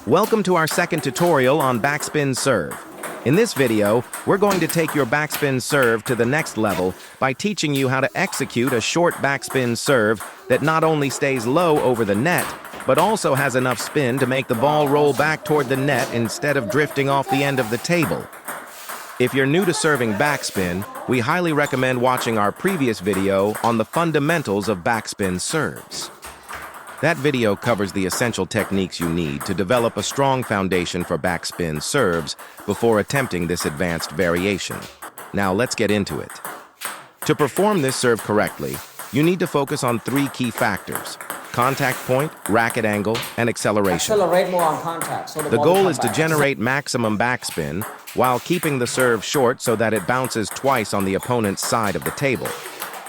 Welcome to our second tutorial on backspin serve. In this video, we're going to take your backspin serve to the next level by teaching you how to execute a short backspin serve that not only stays low over the net, but also has enough spin to make the ball roll back toward the net instead of drifting off the end of the table. If you're new to serving backspin, we highly recommend watching our previous video on the fundamentals of backspin serves. That video covers the essential techniques you need to develop a strong foundation for backspin serves before attempting this advanced variation. Now let's get into it. To perform this serve correctly, you need to focus on three key factors: contact point, racket angle, and acceleration. Accelerate more on contact. So the goal is to generate maximum backspin while keeping the serve short so that it bounces twice on the opponent's side of the table.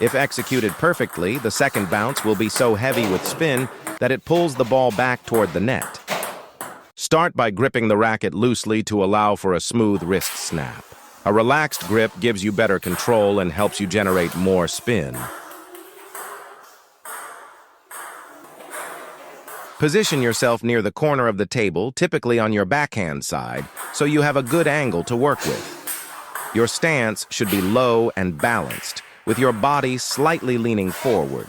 If executed perfectly, the second bounce will be so heavy with spin that it pulls the ball back toward the net. Start by gripping the racket loosely to allow for a smooth wrist snap. A relaxed grip gives you better control and helps you generate more spin. Position yourself near the corner of the table, typically on your backhand side, so you have a good angle to work with. Your stance should be low and balanced, with your body slightly leaning forward.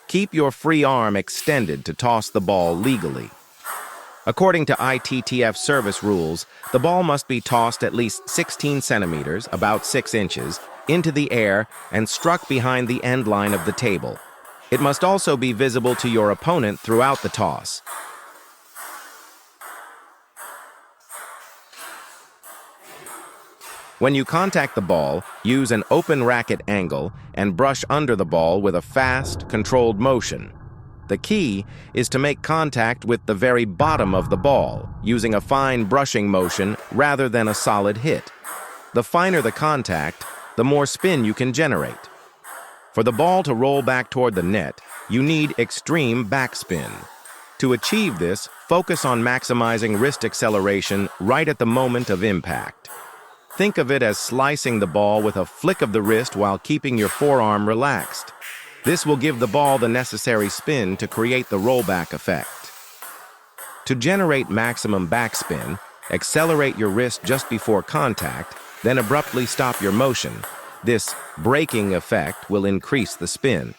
Keep your free arm extended to toss the ball legally. According to ITTF service rules, the ball must be tossed at least 16 centimeters, about 6 inches, into the air and struck behind the end line of the table. It must also be visible to your opponent throughout the toss. When you contact the ball, use an open racket angle and brush under the ball with a fast, controlled motion. The key is to make contact with the very bottom of the ball, using a fine brushing motion rather than a solid hit. The finer the contact, the more spin you can generate. For the ball to roll back toward the net, you need extreme backspin. To achieve this, focus on maximizing wrist acceleration right at the moment of impact. Think of it as slicing the ball with a flick of the wrist while keeping your forearm relaxed. This will give the ball the necessary spin to create the rollback effect. To generate maximum backspin, accelerate your wrist just before contact, then abruptly stop your motion. This braking effect will increase the spin.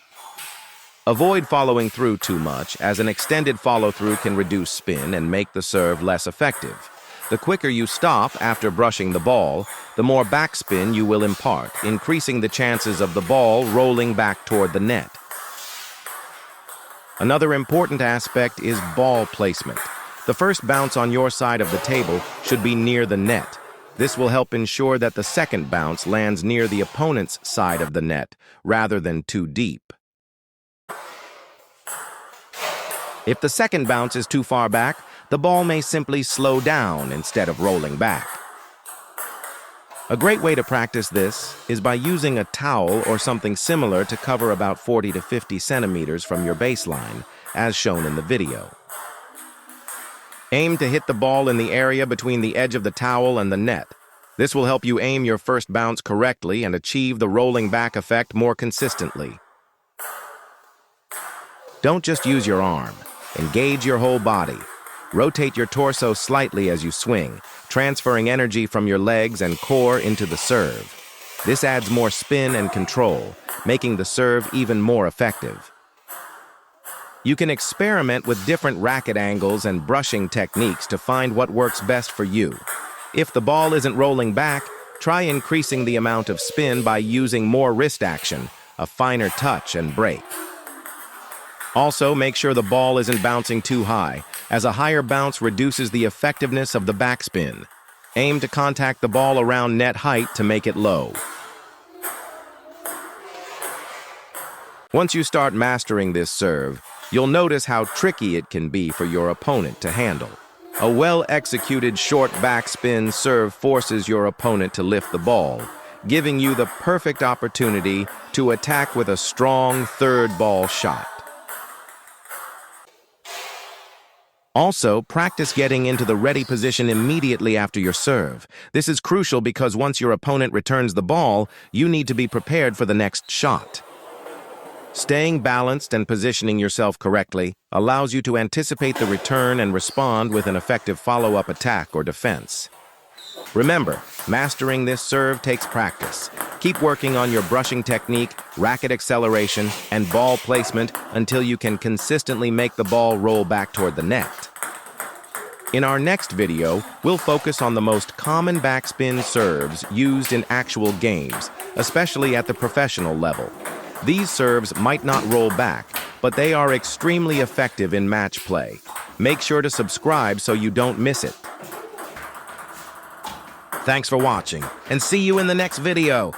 Avoid following through too much, as an extended follow-through can reduce spin and make the serve less effective. The quicker you stop after brushing the ball, the more backspin you will impart, increasing the chances of the ball rolling back toward the net. Another important aspect is ball placement. The first bounce on your side of the table should be near the net. This will help ensure that the second bounce lands near the opponent's side of the net, rather than too deep. If the second bounce is too far back, the ball may simply slow down instead of rolling back. A great way to practice this is by using a towel or something similar to cover about 40 to 50 centimeters from your baseline, as shown in the video. Aim to hit the ball in the area between the edge of the towel and the net. This will help you aim your first bounce correctly and achieve the rolling back effect more consistently. Don't just use your arm. Engage your whole body. Rotate your torso slightly as you swing, transferring energy from your legs and core into the serve. This adds more spin and control, making the serve even more effective. You can experiment with different racket angles and brushing techniques to find what works best for you. If the ball isn't rolling back, try increasing the amount of spin by using more wrist action, a finer touch and break. Also, make sure the ball isn't bouncing too high, as a higher bounce reduces the effectiveness of the backspin. Aim to contact the ball around net height to make it low. Once you start mastering this serve, you'll notice how tricky it can be for your opponent to handle. A well-executed short backspin serve forces your opponent to lift the ball, giving you the perfect opportunity to attack with a strong third ball shot. Also, practice getting into the ready position immediately after your serve. This is crucial because once your opponent returns the ball, you need to be prepared for the next shot. Staying balanced and positioning yourself correctly allows you to anticipate the return and respond with an effective follow-up attack or defense. Remember, mastering this serve takes practice. Keep working on your brushing technique, racket acceleration, and ball placement until you can consistently make the ball roll back toward the net. In our next video, we'll focus on the most common backspin serves used in actual games, especially at the professional level. These serves might not roll back, but they are extremely effective in match play. Make sure to subscribe so you don't miss it. Thanks for watching, and see you in the next video.